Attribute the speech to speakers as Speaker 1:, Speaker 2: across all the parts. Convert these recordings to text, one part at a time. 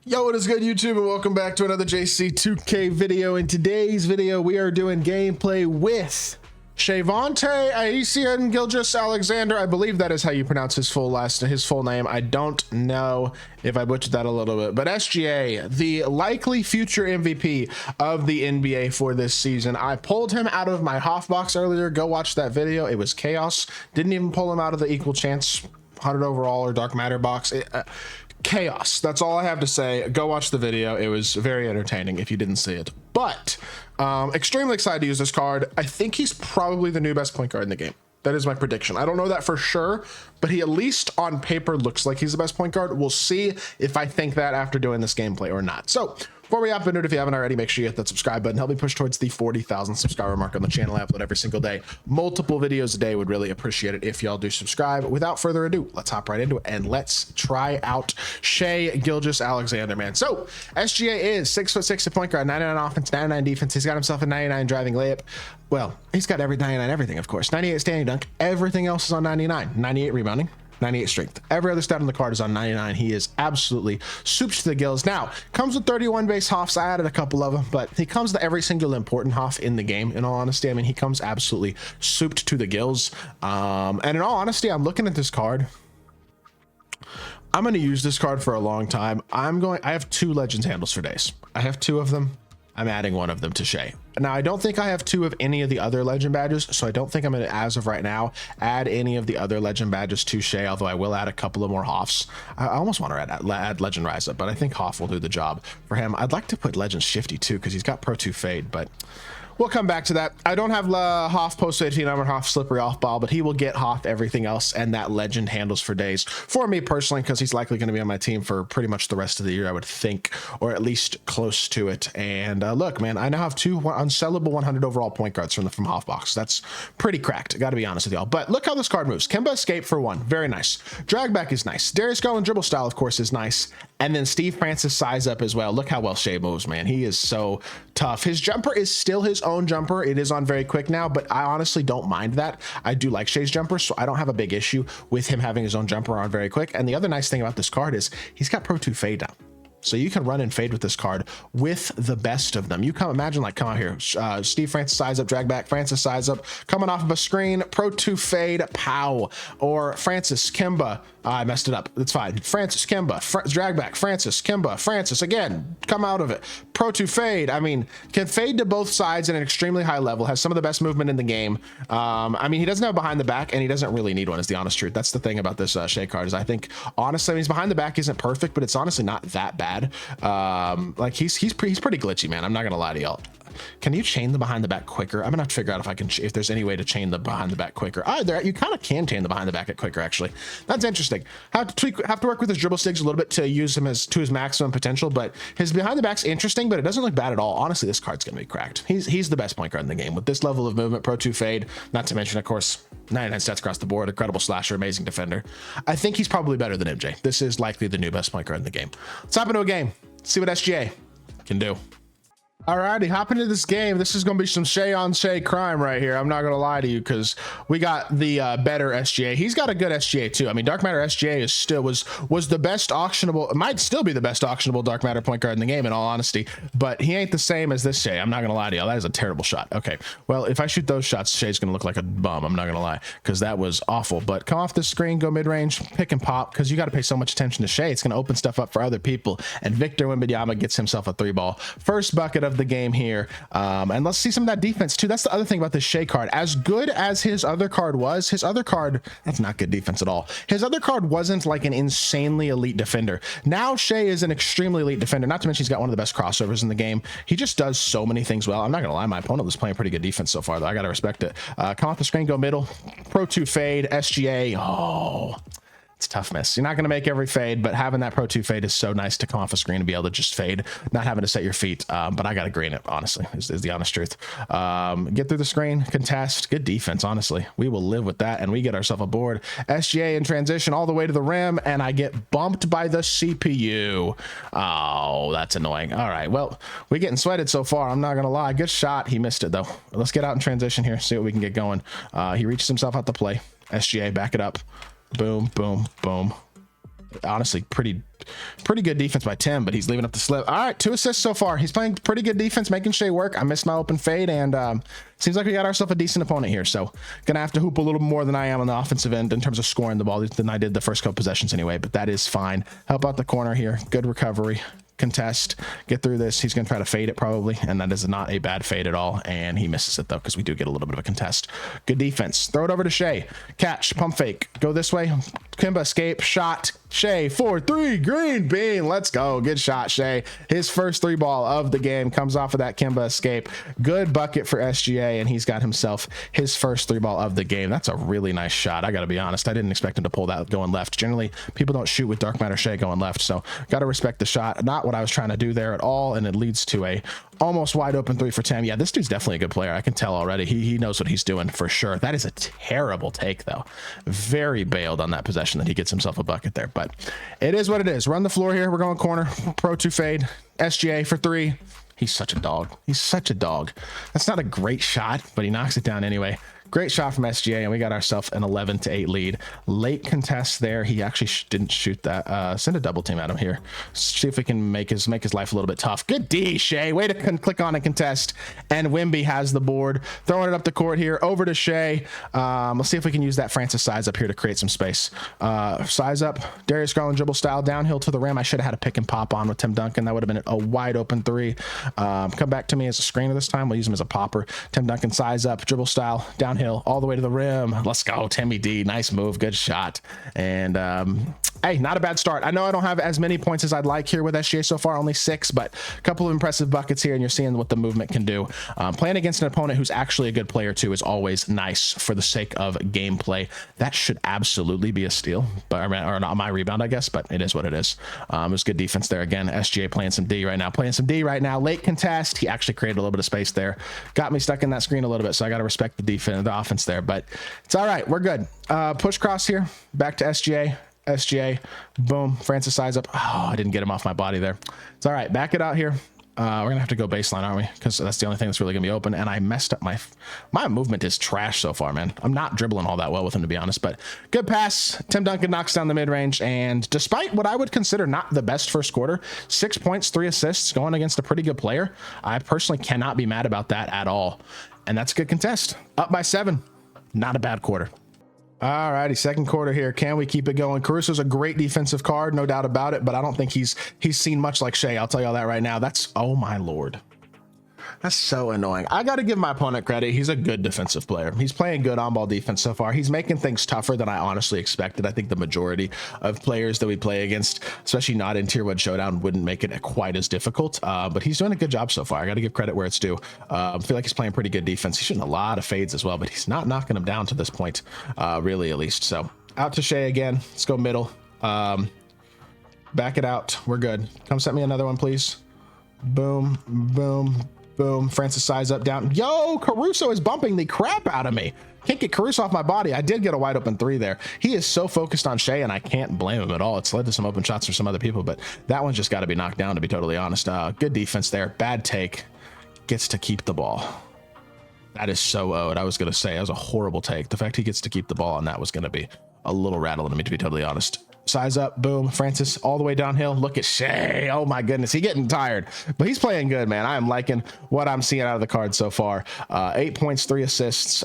Speaker 1: Yo, what is good, YouTube, and welcome back to another JC2K video. In today's video, we are doing gameplay with SHAI GILGEOUS-ALEXANDER. I believe that is how you pronounce his full name. I don't know if I butchered that a little bit, but SGA, the likely future MVP of the NBA for this season. I pulled him out of my HOF box earlier. Go watch that video. It was chaos. Didn't even pull him out of the equal chance 100 overall or dark matter box. Chaos. That's all I have to say. Go watch the video. It was very entertaining if you didn't see it. But extremely excited to use this card. I think he's probably the new best point guard in the game. That is my prediction. I don't know that for sure, but he at least on paper looks like he's the best point guard. We'll see if I think that after doing this gameplay or not. So before we hop into it, if you haven't already, make sure you hit that subscribe button. Help me push towards the 40,000 subscriber mark on the channel. I upload every single day, multiple videos a day. Would really appreciate it if y'all do subscribe. Without further ado, let's hop right into it and let's try out SHAI GILGEOUS-ALEXANDER, man. So SGA is 6'6" at point guard, 99 offense, 99 defense. He's got himself a 99 driving layup. Well, he's got every 99 everything, of course. 98 standing dunk. Everything else is on 99. 98 rebounding. 98 strength. Every other stat on the card is on 99. He is absolutely souped to the gills. Now, comes with 31 base HOFs. I added a couple of them, but he comes to every single important HOF in the game, in all honesty. I mean, he comes absolutely souped to the gills. And in all honesty, I'm looking at this card. I'm going to use this card for a long time. I have 2 Legends handles for days. I have 2 of them. I'm adding 1 of them to SHAI. Now, I don't think I have 2 of any of the other legend badges, so I don't think I'm going to, as of right now, add any of the other legend badges to SHAI, although I will add a couple of more HOFs. I almost want to add Legend Rise Up, but I think HOF will do the job for him. I'd like to put Legend Shifty too, because he's got Pro 2 Fade, but we'll come back to that. I don't have HOF post 18 or HOF slippery off ball, but he will get HOF everything else, and that legend handles for days for me personally, because he's likely going to be on my team for pretty much the rest of the year, I would think, or at least close to it. And look, man, I now have 2 unsellable 100 overall point guards from HOF box. That's pretty cracked, got to be honest with y'all. But look how this card moves. Kemba Escape for 1, very nice. Drag back is nice. Darius Garland dribble style, of course, is nice. And then Steve Francis size up as well. Look how well SHAI moves, man. He is so tough. His jumper is still his own jumper. It is on very quick now, but I honestly don't mind that. I do like SHAI's jumper, so I don't have a big issue with him having his own jumper on very quick. And the other nice thing about this card is he's got Pro 2 Fade now. So you can run and fade with this card with the best of them. You come imagine, like, come out here, Steve Francis size up, drag back, Francis size up, coming off of a screen, Pro 2 Fade, pow. Or Francis, Kemba, I messed it up, it's fine. Francis, Kemba, drag back, Francis, Kemba, Francis, again, come out of it. Pro 2 Fade, I mean, can fade to both sides at an extremely high level, has some of the best movement in the game. I mean, he doesn't have behind the back, and he doesn't really need one, is the honest truth. That's the thing about this SHAI card, is I think, honestly, I mean, his behind the back isn't perfect, but it's honestly not that bad. Like he's pretty glitchy, man. I'm not gonna lie to y'all. Can you chain the behind the back quicker? I'm gonna have to figure out if there's any way to chain the behind the back quicker. You kind of can chain the behind the back at quicker, actually. That's interesting. Have to work with his dribble stigs a little bit to use him to his maximum potential, but his behind the back's interesting, but it doesn't look bad at all. Honestly, this card's gonna be cracked. He's the best point guard in the game with this level of movement, Pro 2 Fade, not to mention, of course, 99 stats across the board, incredible slasher, amazing defender. I think he's probably better than MJ. This is likely the new best point guard in the game. Let's hop into a game. See what SGA can do. Alrighty, hop into this game. This is going to be some SHAI on SHAI crime right here. I'm not going to lie to you, because we got the better SGA. He's got a good SGA too. I mean, Dark Matter SGA is still was the best auctionable. It might still be the best auctionable Dark Matter point guard in the game, in all honesty. But he ain't the same as this SHAI. I'm not going to lie to you. That is a terrible shot. Okay, well, if I shoot those shots, SHAI's going to look like a bum. I'm not going to lie, because that was awful. But come off the screen, go mid range, pick and pop, because you got to pay so much attention to SHAI. It's going to open stuff up for other people. And Victor Wembanyama gets himself a 3-ball. First bucket of the game here. And let's see some of that defense too. That's the other thing about this SHAI card. As good as his other card was, that's not good defense at all. His other card wasn't like an insanely elite defender. Now SHAI is an extremely elite defender, not to mention he's got one of the best crossovers in the game. He just does so many things well. I'm not gonna lie, my opponent was playing pretty good defense so far, though. I gotta respect it. Come off the screen, go middle, Pro 2 Fade, SGA. Oh, it's a tough miss. You're not going to make every fade, but having that Pro 2 Fade is so nice to come off a screen and be able to just fade, not having to set your feet. But I got to green it, honestly, is the honest truth. Get through the screen, contest, good defense, honestly. We will live with that, and we get ourselves a board. SGA in transition all the way to the rim, and I get bumped by the CPU. Oh, that's annoying. All right, well, we're getting sweated so far. I'm not going to lie. Good shot. He missed it, though. Let's get out in transition here, see what we can get going. He reaches himself out the play. SGA, back it up. Boom, boom, boom. honestly, pretty good defense by Tim, but he's leaving up the slip. All right, 2 assists so far. He's playing pretty good defense, making SHAI work. I missed my open fade, and seems like we got ourselves a decent opponent here. So gonna have to hoop a little more than I am on the offensive end in terms of scoring the ball than I did the first couple possessions anyway, but that is fine. Help out the corner here. Good recovery. Contest, get through this. He's going to try to fade it probably, and that is not a bad fade at all, and he misses it though because we do get a little bit of a contest. Good defense. Throw it over to SHAI. Catch, pump fake, go this way. Kimba escape, shot. SHAI 4-3, green bean. Let's go. Good shot, SHAI. His first 3 ball of the game comes off of that Kimba escape. Good bucket for SGA, and he's got himself his first 3 ball of the game. That's a really nice shot. I got to be honest. I didn't expect him to pull that going left. Generally, people don't shoot with Dark Matter SHAI going left, so got to respect the shot. Not what I was trying to do there at all, and it leads to a almost wide open 3 for Tim. Yeah, this dude's definitely a good player. I can tell already. He knows what he's doing for sure. That is a terrible take though. Very bailed on that possession that he gets himself a bucket there, but it is what it is. Run the floor here. We're going corner. Pro 2 fade. SGA for 3. He's such a dog. He's such a dog. That's not a great shot, but he knocks it down anyway. Great shot from SGA, and we got ourselves an 11-8 lead. Late contest there. He actually didn't shoot that. Send a double team at him here. See if we can make his life a little bit tough. Good D, SHAI. Way to click on and contest. And Wimby has the board. Throwing it up the court here. Over to SHAI. Let's see if we can use that Francis size up here to create some space. Size up. Darius Garland dribble style. Downhill to the rim. I should have had a pick and pop on with Tim Duncan. That would have been a wide open 3. Come back to me as a screener this time. We'll use him as a popper. Tim Duncan size up. Dribble style. Downhill. All the way to the rim. Let's go, Timmy D. Nice move. Good shot. And hey, not a bad start. I know I don't have as many points as I'd like here with SGA so far, only 6, but a couple of impressive buckets here, and you're seeing what the movement can do. Playing against an opponent who's actually a good player too is always nice for the sake of gameplay. That should absolutely be a steal, but or not my rebound, I guess, but it is what it is. It was good defense there again. SGA playing some D right now. Late contest. He actually created a little bit of space there. Got me stuck in that screen a little bit, so I got to respect the defense, the offense there, but it's all right. We're good. Push cross here. Back to SGA. Boom. Francis size up. Oh, I didn't get him off my body there. It's all right. Back it out here. We're gonna have to go baseline, aren't we? Because that's the only thing that's really gonna be open. And I messed up my movement is trash so far, man. I'm not dribbling all that well with him, to be honest, but good pass. Tim Duncan knocks down the mid-range, and despite what I would consider not the best first quarter, 6 points, 3 assists going against a pretty good player, I personally cannot be mad about that at all. And that's a good contest. Up by 7. Not a bad quarter. All righty, second quarter here. Can we keep it going? Caruso's a great defensive card, no doubt about it, but I don't think he's seen much like SHAI. I'll tell you all that right now. That's, oh my Lord. That's so annoying. I got to give my opponent credit. He's a good defensive player. He's playing good on-ball defense so far. He's making things tougher than I honestly expected. I think the majority of players that we play against, especially not in Tier 1 Showdown, wouldn't make it quite as difficult, but he's doing a good job so far. I got to give credit where it's due. I feel like he's playing pretty good defense. He's shooting a lot of fades as well, but he's not knocking them down to this point, really, at least. So out to SHAI again. Let's go middle. Back it out. We're good. Come set me another one, please. Boom, boom, boom. Francis size up, down. Yo, Caruso is bumping the crap out of me. Can't get Caruso off my body. I did get a wide open 3 there. He is so focused on SHAI, and I can't blame him at all. It's led to some open shots for some other people, but that one's just got to be knocked down, to be totally honest. Good defense there. Bad take. Gets to keep the ball. That is so owed. I was going to say that was a horrible take. The fact he gets to keep the ball on that was going to be a little rattling to me, to be totally honest. Size up, boom. Francis all the way downhill. Look at SHAI. Oh my goodness, he's getting tired, but he's playing good, man. I am liking what I'm seeing out of the card so far. 8 points, 3 assists.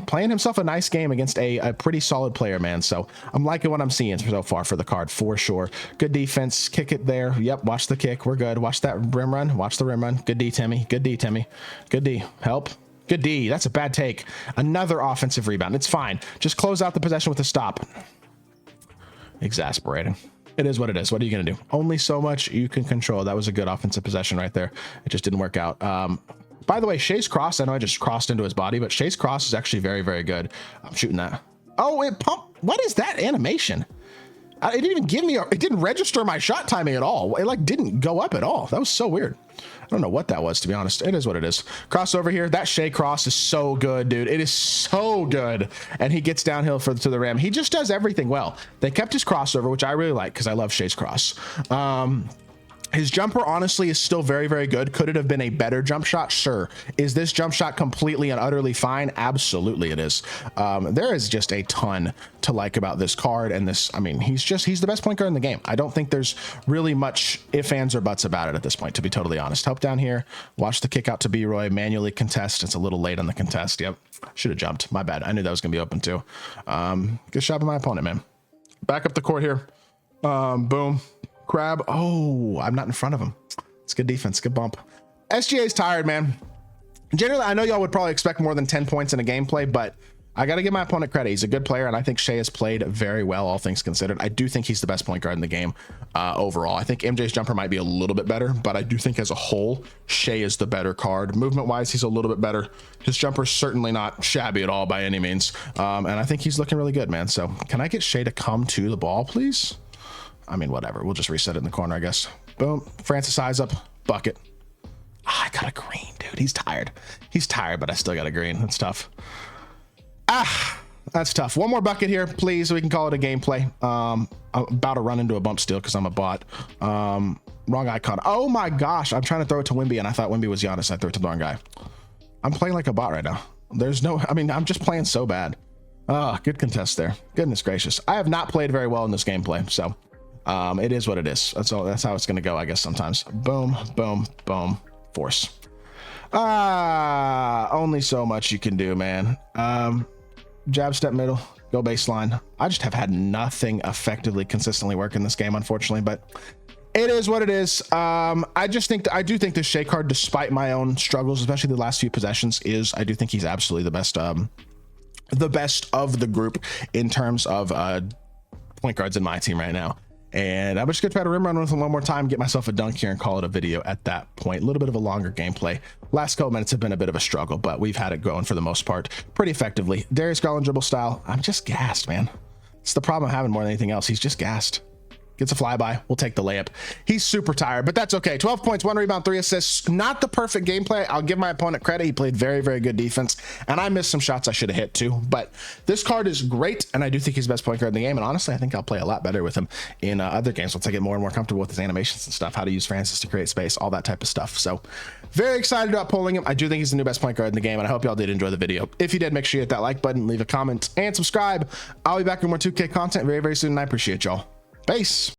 Speaker 1: Playing himself a nice game against a pretty solid player, man. So I'm liking what I'm seeing so far for the card for sure. Good defense. Kick it there. Yep. Watch the kick. We're good. Watch that rim run. Watch the rim run. Good D, Timmy. Good D, Timmy. Good D. Help. Good D. That's a bad take. Another offensive rebound. It's fine. Just close out the possession with a stop. Exasperating. It is what it is. What are you going to do? Only so much you can control. That was a good offensive possession right there. It just didn't work out. By the way, SHAI's cross, I know I just crossed into his body, but SHAI's cross is actually very, very good. I'm shooting that. Oh, it pumped. What is that animation? It didn't even give me, it didn't register my shot timing at all. It like didn't go up at all. That was so weird. I don't know what that was, to be honest. It is what it is. Crossover here. That SHAI cross is so good, dude. It is so good. And he gets downhill to the rim. He just does everything well. They kept his crossover, which I really like because I love SHAI's cross. His jumper honestly is still very, very good. Could it have been a better jump shot? Sure. Is this jump shot completely and utterly fine? Absolutely it is. There is just a ton to like about this card, and this, I mean, he's the best point guard in the game. I don't think there's really much ifs, ands, or buts about it at this point, to be totally honest. Help down here, watch the kick out to B-Roy, manually contest. It's a little late on the contest. Yep, should have jumped. My bad. I knew that was gonna be open too. Good shot by my opponent, man. Back up the court here. Boom. Crab. Oh, I'm not in front of him. It's good defense. Good bump. SGA's tired, man. Generally, I know y'all would probably expect more than 10 points in a gameplay, but I got to give my opponent credit. He's a good player, and I think SHAI has played very well, all things considered. I do think he's the best point guard in the game overall. I think MJ's jumper might be a little bit better, but I do think as a whole, SHAI is the better card. Movement-wise, he's a little bit better. His jumper's certainly not shabby at all by any means, and I think he's looking really good, man. So can I get SHAI to come to the ball, please? I mean, whatever. We'll just reset it in the corner, I guess. Boom. Francis eyes up. Bucket. I got a green, dude. He's tired. He's tired, but I still got a green. That's tough. That's tough. One more bucket here, please, so we can call it a gameplay. I'm about to run into a bump steal because I'm a bot. Wrong icon. Oh my gosh. I'm trying to throw it to Wimby, and I thought Wimby was Giannis. I threw it to the wrong guy. I'm playing like a bot right now. There's no, I mean, I'm just playing so bad. Oh, good contest there. Goodness gracious. I have not played very well in this gameplay, so it is what it is. That's all. That's how it's going to go, I guess, sometimes. Boom, boom, boom. Force. Only so much you can do, man. Jab, step, middle, go baseline. I just have had nothing effectively consistently work in this game, unfortunately, but it is what it is. I do think this SHAI card, despite my own struggles, especially the last few possessions, I do think he's absolutely the best of the group in terms of point guards in my team right now. And I'm just gonna try to rim run with him one more time, get myself a dunk here, and call it a video at that point. A little bit of a longer gameplay. Last couple minutes have been a bit of a struggle, but we've had it going for the most part pretty effectively. Darius Garland dribble style. I'm just gassed, man. It's the problem I'm having more than anything else. He's just gassed. Gets a flyby. We'll take the layup. He's super tired, but that's okay. 12 points, 1 rebound, 3 assists. Not the perfect gameplay. I'll give my opponent credit. He played very, very good defense, and I missed some shots I should have hit too. But this card is great, and I do think he's the best point guard in the game. And honestly, I think I'll play a lot better with him in other games once I get more and more comfortable with his animations and stuff, how to use Francis to create space, all that type of stuff. So very excited about pulling him. I do think he's the new best point guard in the game, and I hope y'all did enjoy the video. If you did, make sure you hit that like button, leave a comment, and subscribe. I'll be back with more 2K content very, very soon, and I appreciate y'all. Peace.